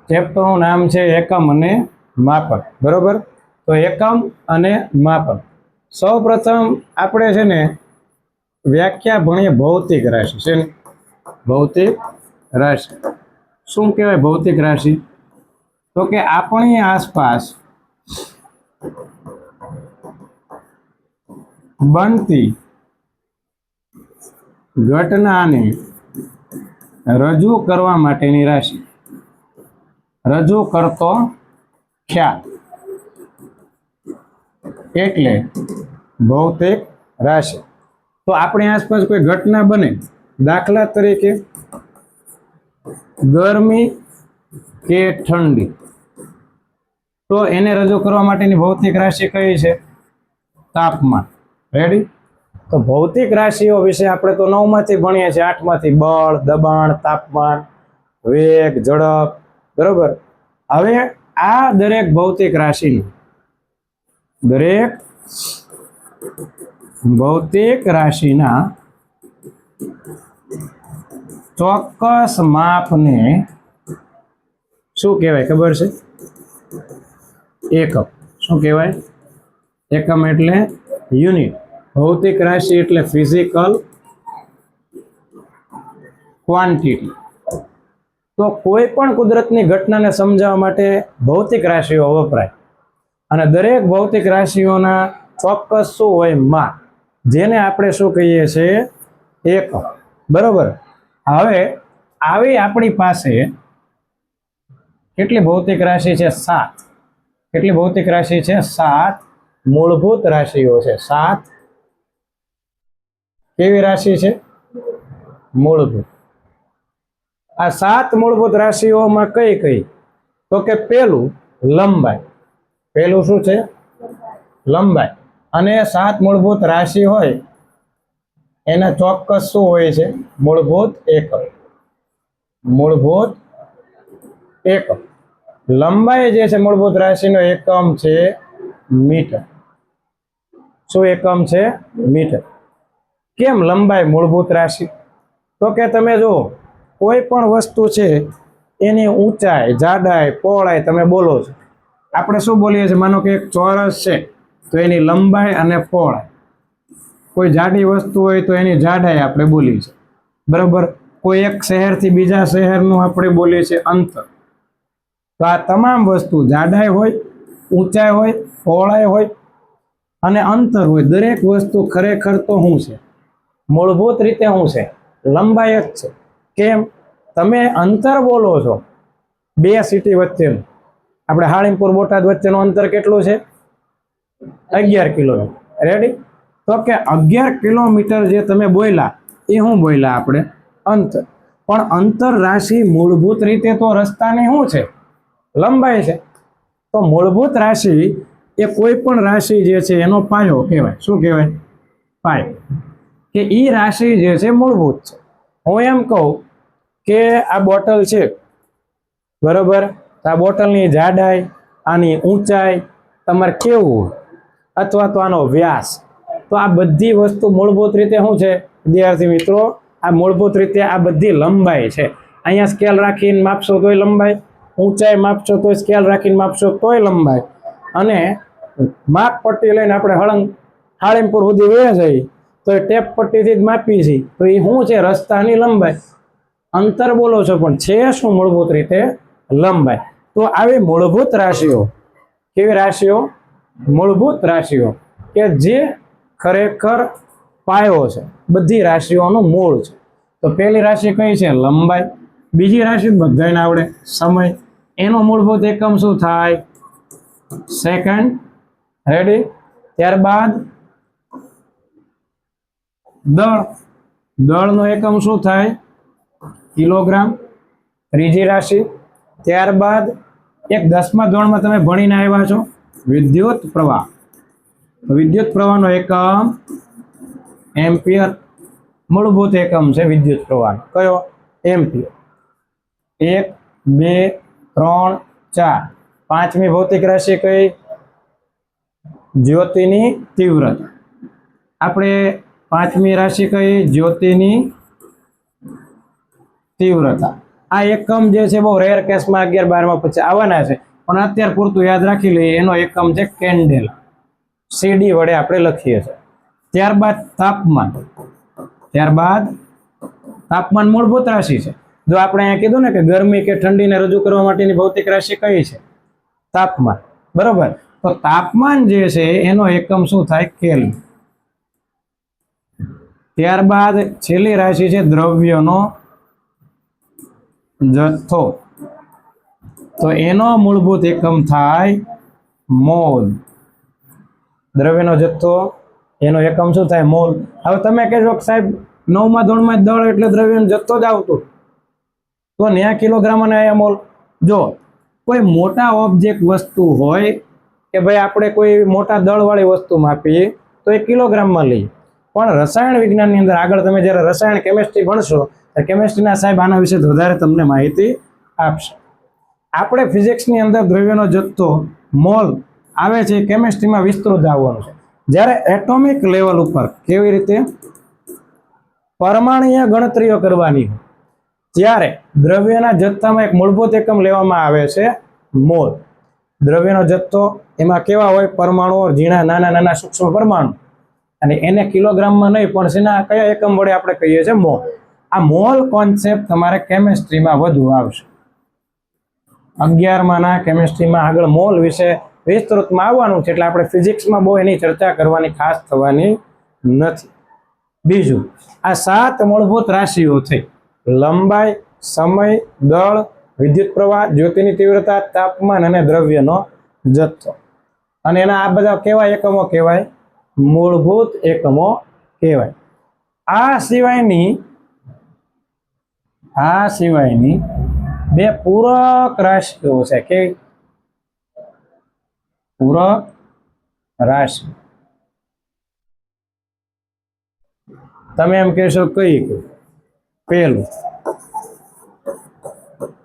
ચેપ્ટરનું નામ છે એકમ અને માપન, બરોબર? તો એકમ અને માપન. સૌપ્રથમ આપણે છે ને વ્યાખ્યા ભણીએ ભૌતિક રાશિ. છે ને ભૌતિક રાશિ શું કહેવાય? ભૌતિક રાશિ તો કે આપણી આસપાસ બનતી ઘટનાને રજૂ કરવા માટેની રાશિ, રજૂ કરતો ખ્યાલ એટલે ભૌતિક રાશિ. તો આપણી આસપાસ કોઈ ઘટના બને, દાખલા તરીકે ગરમી કે ઠંડી, તો એને રજૂ કરવા માટેની ભૌતિક રાશિ કઈ છે? તાપમાન. રેડી? તો ભૌતિક રાશિઓ વિશે આપણે તો 9 માંથી ભણીએ છીએ, 8 માંથી બળ, દબાણ, તાપમાન, વેગ, ઝડપ, બરોબર? હવે આ દરેક ભૌતિક રાશિની, દરેક ભૌતિક રાશિના ચોક્કસ માપને શું કહેવાય ખબર છે? એકમ. શું કહેવાય? એકમ એટલે યુનિટ. ભૌતિક રાશિ એટલે ફિઝિકલ ક્વોન્ટિટી. તો કોઈ પણ કુદરતની ઘટનાને સમજાવવા માટે ભૌતિક રાશિઓ વપરાય અને દરેક ભૌતિક રાશિઓના ચોક્કસ શું હોય? માપ, જેને આપણે શું કહીએ છીએ? એકમ, બરોબર? હવે આવી આપણી પાસે કેટલી ભૌતિક રાશિ છે? 7. કેટલી ભૌતિક રાશિ છે? 7 મૂળભૂત રાશિઓ છે. 7 કેવી રાશિ છે? મૂળભૂત. આ 7 મૂળભૂત રાશિઓમાં કઈ કઈ? તો કે પેલું લંબાઈ. પેલું શું છે? લંબાઈ. અને 7 મૂળભૂત રાશિ હોય એના ચોક્કસ શું હોય છે? મૂળભૂત એકમ. મૂળભૂત એકમ. લંબાઈ જે છે મૂળભૂત રાશિનો એકમ છે મીટર. શું એકમ છે? મીટર. કેમ લંબાઈ મૂળભૂત રાશિ? તો કે તમે જુઓ, કોઈ પણ વસ્તુ છે એની ઊંચાઈ, જાડાઈ, પહોળાઈ તમે બોલો છો. આપણે શું બોલીએ છીએ? માનો કે એક ચોરસ છે તો એની લંબાઈ અને પહોળાઈ. કોઈ જાડી વસ્તુ હોય તો એની જાડાઈ આપણે બોલીએ છીએ, બરોબર? કોઈ એક શહેરથી બીજા શહેરનું આપણે બોલીએ છીએ અંતર. તો આ તમામ વસ્તુ જાડાઈ હોય, ઊંચાઈ હોય, પહોળાઈ હોય અને અંતર હોય. દરેક વસ્તુ ખરેખર તો શું છે? મૂળભૂત રીતે શું છે? લંબાઈ જ છે. કેમ? તમે અંતર બોલો છો બે સિટી વચ્ચેનું. આપણે હાળીમપુર બોટાદ વચ્ચેનું અંતર કેટલું છે? 11 કિલોમીટર. રેડી? તો કે 11 કિલોમીટર જે તમે બોલ્યા એ શું બોલ્યા આપણે? અંતર. પણ અંતર રાશિ મૂળભૂત રીતે તો રસ્તાની શું છે? લંબાઈ છે. તો મૂળભૂત રાશિ એ કોઈ પણ રાશિ જે છે એનો પાયો કહેવાય. શું કહેવાય? પાયો. કે ઈ રાશિ જે છે મૂળભૂત છે. હું એમ કહું કે આ બોટલ છે, બરોબર? આ બોટલની જાડાઈ, આની ઊંચાઈ તમારે કેવું, અથવા તો આનો વ્યાસ, તો આ બધી વસ્તુ મૂળભૂત રીતે શું છે વિદ્યાર્થી મિત્રો? આ મૂળભૂત રીતે આ બધી લંબાઈ છે. અહીંયા સ્કેલ રાખીને માપશો તોય લંબાઈ, ઊંચાઈ માપશો તોય સ્કેલ રાખીને માપશો તોય લંબાઈ. અને માપ પટ્ટી લઈને આપણે હાળીમપુર સુધી વહી જઈએ તો એ ટેપ પટ્ટીથી જ માપી છે. તો એ શું છે? રસ્તાની લંબાઈ. અંતર બોલો છો પણ છે શું મૂળભૂત રીતે? લંબાઈ. તો આવી મૂળભૂત રાશિઓ, કેવી રાશિઓ? મૂળભૂત રાશિઓ, કે જે ખરેખર પાયો છે, બધી રાશિઓનું મૂળ છે. તો પહેલી રાશિ કઈ છે? લંબાઈ. બીજી રાશિ બધાને આવડે, સમય. એનો મૂળભૂત એકમ શું થાય? સેકન્ડ. રેડી? ત્યારબાદ દળ. દળનો એકમ શું થાય? કિલોગ્રામ. ત્રીજી રાશિ. ત્યારબાદ એક 10મા ધોરણમાં તમે ભણીને આવ્યા છો વિદ્યુત પ્રવાહ. વિદ્યુત પ્રવાહનો એકમ એમ્પિયર. મૂળભૂત એકમ છે વિદ્યુત પ્રવાહ. કયો? એમ્પિયર. 1, 2, 3, 4. પાંચમી ભૌતિક રાશિ કઈ? જ્યોતિની તીવ્રતા. આપણે પાંચમી રાશિ કઈ? જ્યોતિની તીવ્રતા. આ એકમ જે છે બહુ રેર કેસમાં 11 12 પછી આવવાના છે, પણ અત્યાર પૂરતું યાદ રાખી લઈએ. એનો એકમ છે કેન્ડેલ, સીડી વડે આપણે લખીએ છીએ. ત્યારબાદ તાપમાન. ત્યારબાદ તાપમાન મૂળભૂત રાશિ છે. જો આપણે અહીંયા કીધું ને કે ગરમી કે ઠંડીને રજૂ કરવા માટેની ભૌતિક રાશિ કઈ છે? તાપમાન. બરોબર. તો તાપમાન જે છે એનો એકમ શું થાય? કેલ્વિન. ત્યારબાદ છેલ્લી રાશિ છે દ્રવ્યનો જથ્થો. તો એનો મૂળભૂત એકમ થાય મોલ. દ્રવ્યનો જથ્થો એનો એકમ શું થાય? મોલ. હવે તમે કહેશો કે સાહેબ 9મા ધોરણમાં દળ એટલે દ્રવ્યનો જથ્થો જ આવતું, તો 9 કિલોગ્રામ અને અહીંયા મોલ. જો કોઈ મોટા ઓબ્જેક્ટ વસ્તુ હોય કે ભાઈ આપણે કોઈ મોટા દળવાળી વસ્તુ માપીએ તો એ કિલોગ્રામમાં લઈએ, પણ રસાયણ વિજ્ઞાનની અંદર આગળ તમે જ્યારે રસાયણ કેમિસ્ટ્રી ભણશો તો કેમિસ્ટ્રીના સાહેબ આના વિશે વધારે તમને માહિતી આપશે. આપણે ફિઝિક્સની અંદર દ્રવ્યનો જથ્થો મોલ આવે છે, કેમિસ્ટ્રીમાં વિસ્તૃત આવવાનું છે. જ્યારે એટોમિક લેવલ ઉપર કેવી રીતે પરમાણુય ગણતરીઓ કરવાની હોય ત્યારે દ્રવ્યના જથ્થામાં એક મૂળભૂત એકમ લેવામાં આવે છે મોલ. દ્રવ્યનો જથ્થો એમાં કેવા હોય? પરમાણુઓ, ઝીણા નાના નાના સૂક્ષ્મ પરમાણુ, અને એને કિલોગ્રામમાં નહીં પણ શેના કયા એકમ વડે આપણે કહીએ છીએ? મોલ. આ મોલ કોન્સેપ્ટ તમારે કેમિસ્ટ્રીમાં વધુ આવશે. 11માના કેમિસ્ટ્રીમાં આગળ મોલ વિશે વિસ્તૃતમાં આવવાનું છે, એટલે આપણે ફિઝિક્સમાં બહુ એની ચર્ચા કરવાની ખાસ થવાની નથી. બીજું, આ 7 મૂળભૂત રાશિઓ થઈ: લંબાઈ, સમય, દળ, વિદ્યુત પ્રવાહ, જ્યોતિની તીવ્રતા, તાપમાન અને દ્રવ્યનો જથ્થો. અને એના આ બધા કેવા એકમો કહેવાય? મૂળભૂત એકમો કહેવાય. આ સિવાયની 2 પૂરક રાશિઓ છે. કે પૂરક રાશિ. તમે એમ કહેશો કઈ? પહેલું,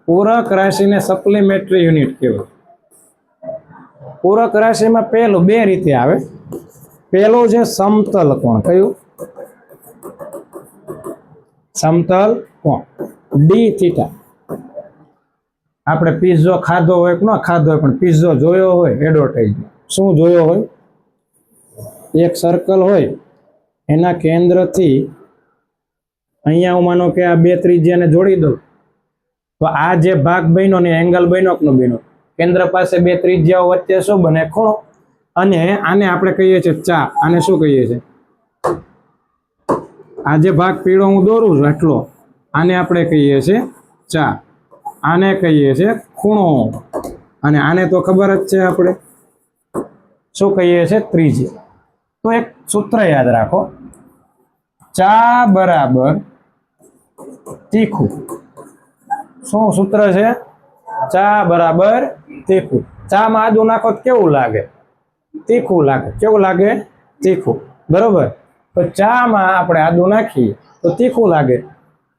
પૂરક રાશિને સપ્લિમેટરી યુનિટ કહેવાય. પૂરક રાશિમાં પહેલું 2 રીતે આવે. પહેલું છે સમતલ કોણ. કયું? સમતલ કોણ. D theta. આપણે પીઝો ખાધો હોય કે ન ખાધો હોય, પણ પીઝો જોયો હોય એડવર્ટાઇઝ, શું જોયો હોય? એક સર્કલ હોય, એના કેન્દ્રથી અહીંયા હું માનો કે આ 2 ત્રિજ્યાને જોડી દઉં, તો આ જે ભાગ બન્યો ને એંગલ બન્યો કે ન બન્યો? કેન્દ્ર પાસે 2 ત્રિજ્યાઓ વચ્ચે શું બને? ખૂણો. અને આને આપણે કહીએ છીએ ચાપ. આને શું કહીએ છીએ? આ જે ભાગ પીળો હું દોરું છું એટલો, આને આપણે કહીએ છીએ ચાપ. આને કહીએ છીએ ખૂણો. અને આને તો ખબર જ છે આપણે શું કહીએ છીએ? ત્રિજ્યા. તો એક સૂત્ર યાદ રાખો, ચા બરાબર તીખું. શું સૂત્ર છે? ચા બરાબર તીખું. ચામાં આદુ નાખો તો કેવું લાગે? તીખું લાગે. કેવું લાગે? તીખું. બરોબર. તો ચામાં આપણે આદુ નાખીએ તો તીખું લાગે.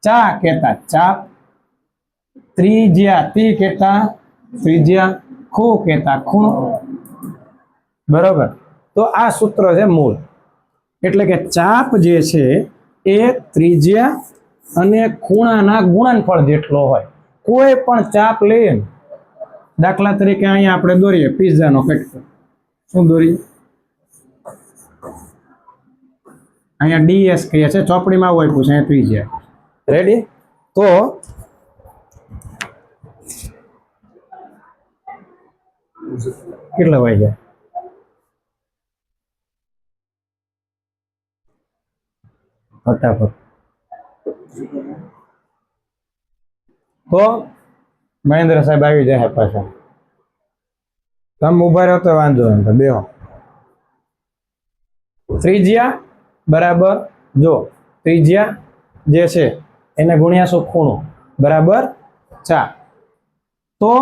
ચા કહેતા ચાપ, ત્રિજ્યા તી કહેતા ત્રિજ્યા, ખૂ કહેતા ખૂણો. બરોબર. તો આ સૂત્ર છે મૂળ. એટલે કે ચાપ જે છે એ ત્રિજ્યા અને ખૂણાના ગુણનફળ જેટલો હોય. કોઈ પણ ચાપ લઈએ, દાખલા તરીકે અહીંયા આપણે દોરીએ પિઝાનો કટકો. શું દોરીએ? અહીંયા ડીએસ કહીએ છે, ચોપડીમાં હોય પૂછે અહીંયા ત્રિજ્યા. રેડી? તો કેટલા વાગ્યા? ફટાફટ. તો મહેન્દ્ર સાહેબ આવી જાય પાછા. તમે ઉભા રહો તો વાંધો નહીં, બેહો. ત્રિજ્યા બરાબર, જો ત્રિજ્યા જે છે એને ગુણ્યા શું? ખૂણો બરાબર ચા. તો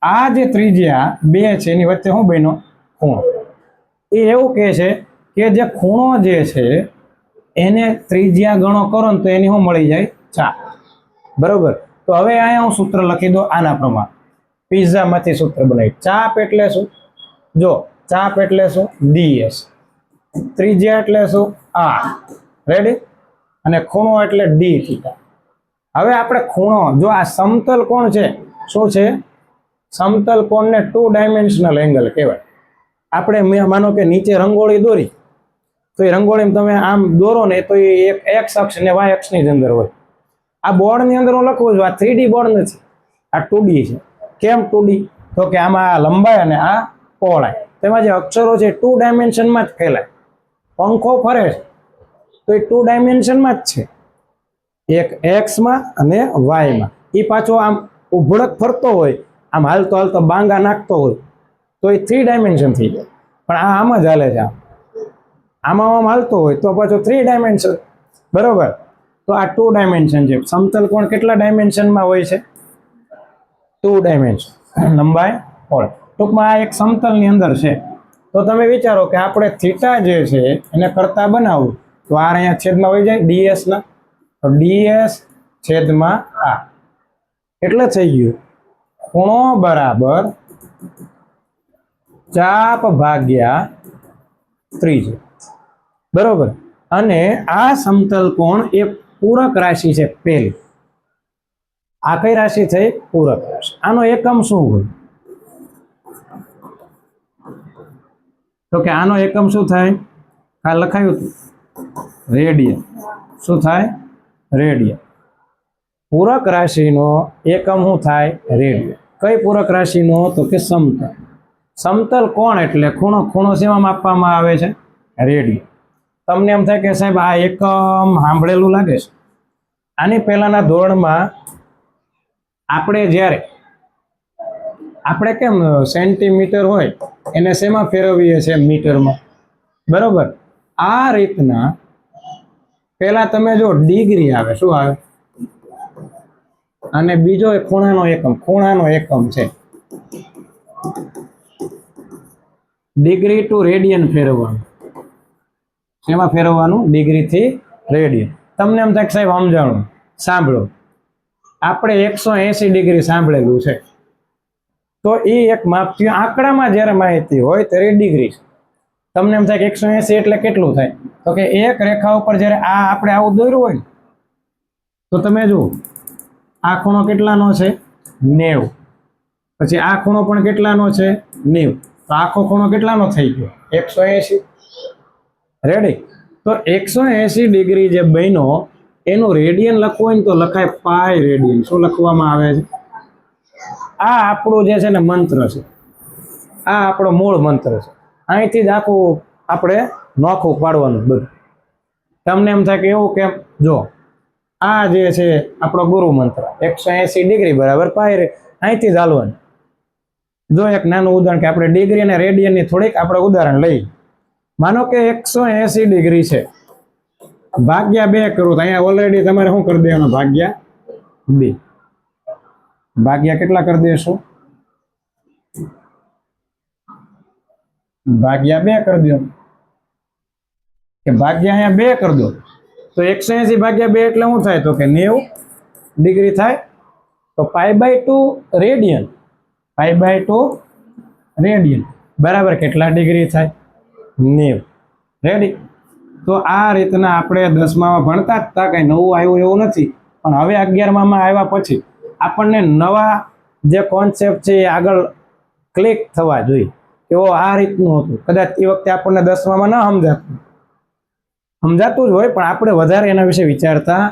આ જે ત્રિજ્યા 2 છે એની વચ્ચે શું બન્યો? ખૂણો. એ એવું કહે છે કે જે ખૂણો જે છે એને ત્રિજ્યા ગણો કરો ને તો એની શું મળી જાય? ચા. બરોબર. તો હવે અહીંયા હું સૂત્ર લખી દો આના પ્રમાણે. પિઝામાંથી સૂત્ર બનાવી. ચાપ એટલે શું? જો ચાપ એટલે શું? ડીએસ. ત્રિજ્યા એટલે શું? આર. રેડી? અને ખૂણો એટલે ડી થીટા. હવે આપણે ખૂણો, જો આ સમતલ કોણ છે, શું છે? સમતલ કોણને 2 ડાયમેન્શનલ એંગલ કહેવાય. આપણે માનો કે નીચે રંગોળી દોરી, તો એ રંગોળીમાં તમે આમ દોરો ને તો એ એક એક્સ અક્ષ ને વાય અક્ષની જ અંદર હોય. આ બોર્ડની અંદર હું લખું છું, આ 3D બોર્ડ નથી, આ 2D છે. કેમ 2D? તો કે આમાં આ લંબાઈ અને આ પહોળાઈ, તેમાં જે અક્ષરો છે 2 ડાયમેન્શનમાં જ ફેલાય. પંખો ફરે છે તો એ 2 ડાયમેન્શનમાં જ છે, એક એક્સમાં અને વાયમાં. એ પાછો આમ ઉભળક ફરતો હોય, આમ હાલતો હાલતો બાંગા નાખતો હોય તો એ 3 ડાયમેન્શન થઈ જાય. પણ આ આમ જ હાલે છે, આમાં આમ હાલતો હોય તો પાછો 3 ડાયમેન્શન. બરોબર? તો આ 2 ડાયમેન્શન છે. સમતલ કોણ કેટલા ડાયમેન્શનમાં હોય છે? 2 ડાયમેન્શન, લંબાઈ પહોળાઈ. ટૂંકમાં આ એક સમતલની અંદર છે. તો તમે વિચારો કે આપણે થીટા જે છે એને કરતા બનાવવું તો આ અહીંયા છેદમાં વહી જાય ds ના, તો ds છેદમાં આ એટલે થઈ ગયું ખૂણો બરાબર ચાપ ભાગ્યા ત્રિજ્યા. બરોબર? અને આ સમતલ કોણ એ પૂરક રાશિ છે પહેલી. આ કઈ રાશિ થઈ? પૂરક રાશિ. આનો એકમ શું હોય? તો કે આનો એકમ શું થાય? આ લખાયું હતું રેડિયન. શું થાય? રેડિયન. પૂરક રાશિનો એકમ શું થાય? રેડિયન. કઈ પૂરક રાશિનો? તો કે સમતલ. સમતલ કોણ એટલે ખૂણો. ખૂણો શેમાં માપવામાં આવે છે? રેડિયન. તમને એમ થાય કે સાહેબ આ એકમ સાંભળેલું લાગે છે. આની પહેલાના ધોરણમાં આપણે કેમ સેન્ટીમીટર હોય એને શેમાં ફેરવીએ છીએ? મીટરમાં. બરોબર? આ રીતના પહેલા તમે જો ડિગ્રી આવે, શું આવે? અને બીજો ખૂણાનો એકમ, ખૂણાનો એકમ છે ડિગ્રી ટુ રેડિયન ફેરવવાનું. શેમાં ફેરવવાનું? ડિગ્રીથી રેડિયન. તમને એમ થાય સાહેબ સમજાણું, સાંભળો. આપણે 180 ડિગ્રી સાંભળેલું છે તો એ એક માપ થયું. આંકડામાં જ્યારે માહિતી હોય ત્યારે ડિગ્રી છે. તમને એમ થાય કે 180 એટલે કેટલું થાય? તો કે એક રેખા ઉપર જ્યારે આ આપણે આવું દોર્યું હોય તો તમે જુઓ આ ખૂણો કેટલાનો છે? 90. પછી આ ખૂણો પણ કેટલાનો છે? 90. તો આખો ખૂણો કેટલાનો થઈ ગયો? 180. રેડી? તો 180 ડિગ્રી જે બન્યો એનું રેડિયન લખવું હોય ને તો લખાય પાઈ રેડિયન. શું લખવામાં આવે છે? આ આપણું જે છે ને મંત્ર છે, આ આપણો મૂળ મંત્ર છે. અહીંથી જ આખું આપણે નોખું પાડવાનું બધું. તમને એમ થાય કે એવું કેમ? જો આ જે છે આપણો ગુરુ મંત્ર 180 ડિગ્રી બરાબર પાઈ. અહીંથી જ હાલવાનું. જો એક નાનું ઉદાહરણ કે આપણે ડિગ્રી અને રેડિયનની થોડીક આપણે ઉદાહરણ લઈએ. માનો કે 180 ડિગ્રી છે, ભાગ્યા 2 કરું તો અહીંયા ઓલરેડી તમારે શું કરી દેવાનું? ભાગ્યા 2. ભાગ્યા કેટલા કરી દેશો? ભાગ્યા 2 કરી દો. કે ભાગ્યા અહીંયા 2 કરી દો તો 180 ભાગ્યા 2 એટલે શું થાય? તો કે 90 ડિગ્રી થાય. તો π/2 રેડિયન. π/2 રેડિયન બરાબર કેટલા ડિગ્રી થાય? 90. રેડી? તો આ રીતના આપણે 10મામાં ભણતા જ હતા, કઈ નવું આવ્યું એવું નથી. પણ હવે 11મામાં આવ્યા પછી આપણને નવા જે કોન્સેપ્ટ છે એ આગળ ક્લિક થવા જોઈએ. એવો આ રીતનું હતું. કદાચ એ વખતે આપણને 10મામાં ન સમજાતું જ હોય પણ આપણે વધારે એના વિશે વિચારતા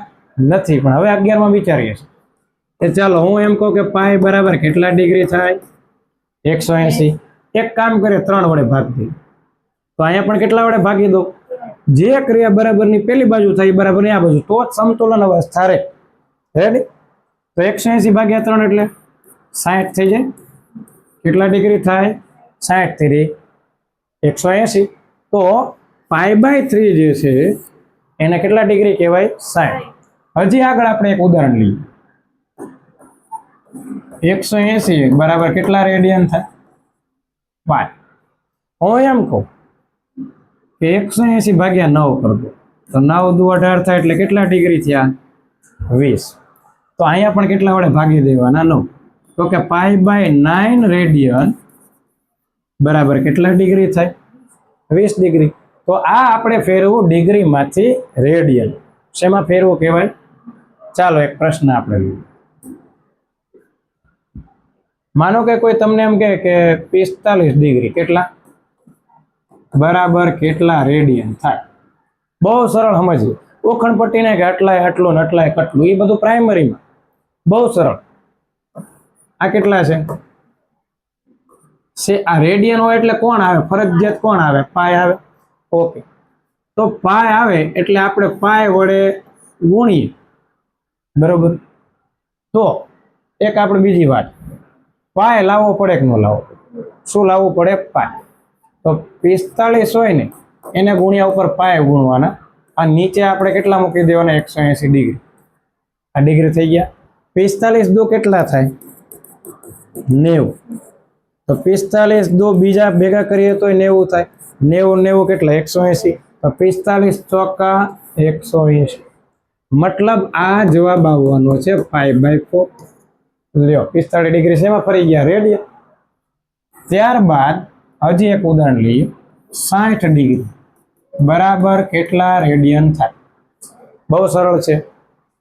નથી. પણ હવે 11માં વિચારીએ છીએ. તે ચાલો હું એમ કહું કે પાઈ બરાબર કેટલા ડિગ્રી થાય? 180. એક કામ કરીએ 3 વડે ભાગ દઈએ. તો અહીંયા પણ કેટલા વડે ભાગી દો? જે ક્રિયા બરાબરની પેલી બાજુ થાય બરાબરની આ બાજુ, તો જ સમતુલન અવસ્થા રહે. રેડી? તો 180 ભાગ્યા 3 એટલે 60 થઈ જાય. કેટલા ડિગ્રી થાય? 60 થી 180. તો π/3 જે છે એને કેટલા ડિગ્રી કહેવાય? 60. હજી આગળ આપણે એક ઉદાહરણ લઈએ. 180 બરાબર કેટલા રેડિયન થાય? 5. હું એમ કહું કે 180 ભાગ્યા 9 કરી દો તો 9 દુ 18 થાય એટલે કેટલા ડિગ્રી થયા? 20. તો અહીંયા પણ કેટલા વડે ભાગી દેવાના? 9. તો કે π/9 રેડિયન બરાબર કેટલા ડિગ્રી થાય? 20 ડિગ્રી. તો આ આપણે ફેરવું ડિગ્રીમાંથી રેડિયન. શેમાં ફેરવું કહેવાય? ચાલો એક પ્રશ્ન આપણે લઈએ. માનો કે કોઈ તમને એમ કહે કે 45 ડિગ્રી કેટલા બરાબર કેટલા રેડિયન થાય. બહુ સરળ સમજીએ. ઓખણપટ્ટીને કે આટલાય આટલું ને આટલાય કેટલું, એ બધું પ્રાઇમરીમાં બહુ સરળ. આ કેટલા છે આ રેડિયન હોય એટલે કોણ આવે? ફરજિયાત કોણ આવે? પાય આવે. ઓકે, તો પાય આવે એટલે આપણે પાય વડે ગુણીએ, બરોબર. તો એક આપણે બીજી વાત, પાય લાવવો પડે કે ન લાવવો પડે? શું લાવવું પડે? પાય. તો 45 હોય ને એને ગુણ્યા ઉપર પાય ગુણવાના. આ નીચે આપણે કેટલા મૂકી દેવાના? 180 ડિગ્રી. આ ડિગ્રી થઈ ગયા. 45 દો કેટલા થાય? 90. તો 45 દો બીજા ભેગા કરીએ તો 90 થાય. 90 કેટલા? 180. તો 45 ચોકા 180. મતલબ આ જવાબ આવવાનો છે π/4. લ્યો 45 ડિગ્રી શેમાં ફરી ગયા? રેડિયન. ત્યારબાદ હજી એક ઉદાહરણ લઈએ. 60 ડિગ્રી બરાબર કેટલા રેડિયન થાય? બહુ સરળ છે.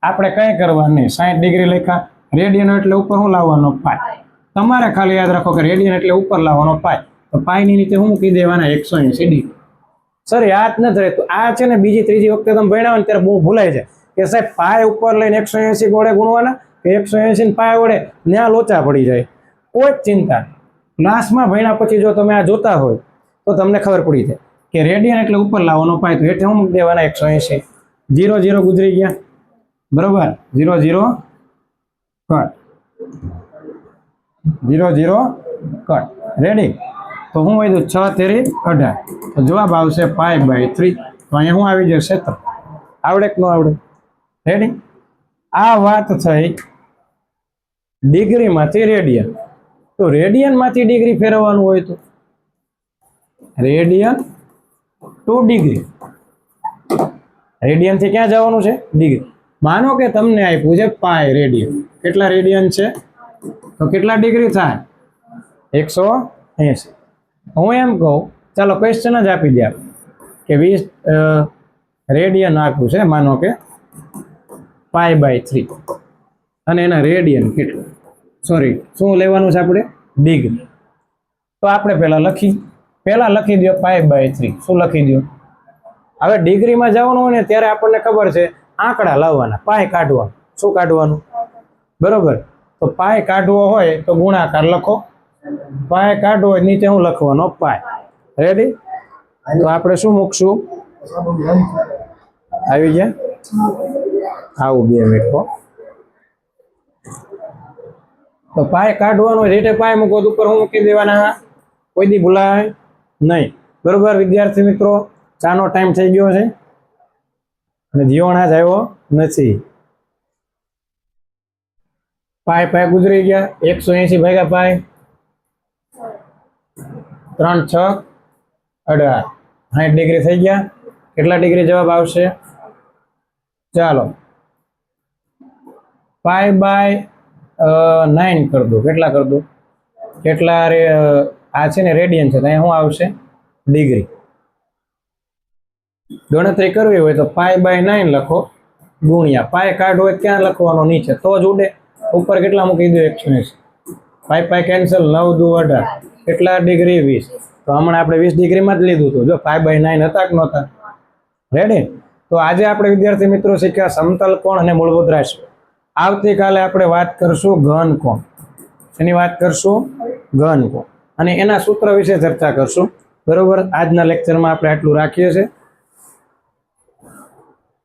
આપણે કઈ કરવા નહીં, 60 ડિગ્રી લખ્યા. રેડિયન એટલે ઉપર શું લાવવાનો? પાય. તમારે ખાલી યાદ રાખો કે રેડિયન એટલે ઉપર લાવવાનો પાય. તો પાયની નીચે શું મૂકી દેવાના? 180 ડિગ્રી. સર યાદ નથી રહેતું. આ છે ને બીજી ત્રીજી વખતે તમે ભણ્યા ને ત્યારે બહુ ભૂલાય છે કે સાહેબ પાય ઉપર લઈને 180 ગોળે ગુણવાના કે 180 ને પાય વડે, ત્યાં લોચા પડી જાય. કોઈ જ ચિંતા. ક્લાસમાં ભણ્યા પછી જો તમે આ જોતા હોય તો તમને ખબર પડી જાય કે રેડિયન એટલે ઉપર લાવવાનો પાય. તો હેઠે શું મૂકી દેવાના? 180. 0 0 ગુજરી ગયા, બરોબર. 0 0 કટ. 0 0 કટ. રેડી. તો હું વધ્યું 6 તેરી 18. તો જવાબ આવશે π/3. તો અહીંયા શું આવી જશે? ક્ષેત્ર. આવડે કે ન આવડે? રેડી. આ વાત થઈ ડિગ્રીમાંથી રેડિયન. તો રેડિયનમાંથી ડિગ્રી ફેરવવાનું હોય તો રેડિયન ટુ ડિગ્રી. રેડિયનથી ક્યાં જવાનું છે? ડિગ્રી. માનો કે તમને આપ્યું છે પાય રેડિયન. કેટલા રેડિયન છે? તો કેટલા ડિગ્રી થાય? 180. હું એમ કહું, ચાલો ક્વેશ્ચન જ આપી દે કે 20 રેડિયન આપ્યું છે, માનો કે π/3, અને એના રેડિયન કેટલું? સોરી, શું લેવાનું છે આપણે? ડિગ્રી. તો આપણે પહેલા લખી દો π/3. શું લખી દો? હવે ડિગ્રીમાં જવાનું હોય ને ત્યારે આપણને ખબર છે આંકડા લાવવાના, પાય કાઢવાનું. શું કાઢવાનું? બરોબર. તો પાય કાઢવો હોય તો ગુણાકાર લખો. પાય કાઢવો હોય નીચે શું લખવાનો? પાય. રેડી. તો આપણે શું મૂકશું? આવી ગયા? આવું 2 મિનિટ. તો પાય કાઢવાનો રેટે પાય મૂકો તો ઉપર શું મૂકી દેવાના? કોઈ દી ભૂલાય નહીં. બરોબર વિદ્યાર્થી મિત્રો, ચાનો ટાઈમ થઈ ગયો છે અને જીવન આજ આવ્યો નથી. પાય ગુજરી ગયા. 180 ભાગ્યા પાય 3 6 18. 60 ડિગ્રી થઈ ગયા. કેટલા ડિગ્રી જવાબ આવશે? ચાલો π/9 કરી દો. કેટલા કરી દો? કેટલા આ છે ને રેડિયન છે, તો અહીંયા શું આવશે? ડિગ્રી. ગણતરી કરવી હોય તો π/9 લખો ગુણ્યા પાય કાઢવો હોય ક્યાં લખવાનો? નીચે. તો જ ઉડે. ઉપર કેટલા મૂકી દો? 180. પાય કેન્સલ. 9 દુ 18. કેટલા ડિગ્રી? 20. તો હમણાં આપણે 20 ડિગ્રીમાં જ લીધું હતું. જો π/9 હતા કે નહોતા? રેડી. તો આજે આપણે વિદ્યાર્થી મિત્રો શીખ્યા સમતલ કોણ અને મૂળભૂત રાશિ. આવતીકાલે આપણે વાત કરશું ઘન કોણ. એની વાત કરશું ઘન કોણ અને એના સૂત્ર વિશે ચર્ચા કરશું. બરોબર. આજના લેક્ચરમાં આપણે આટલું રાખીએ છીએ.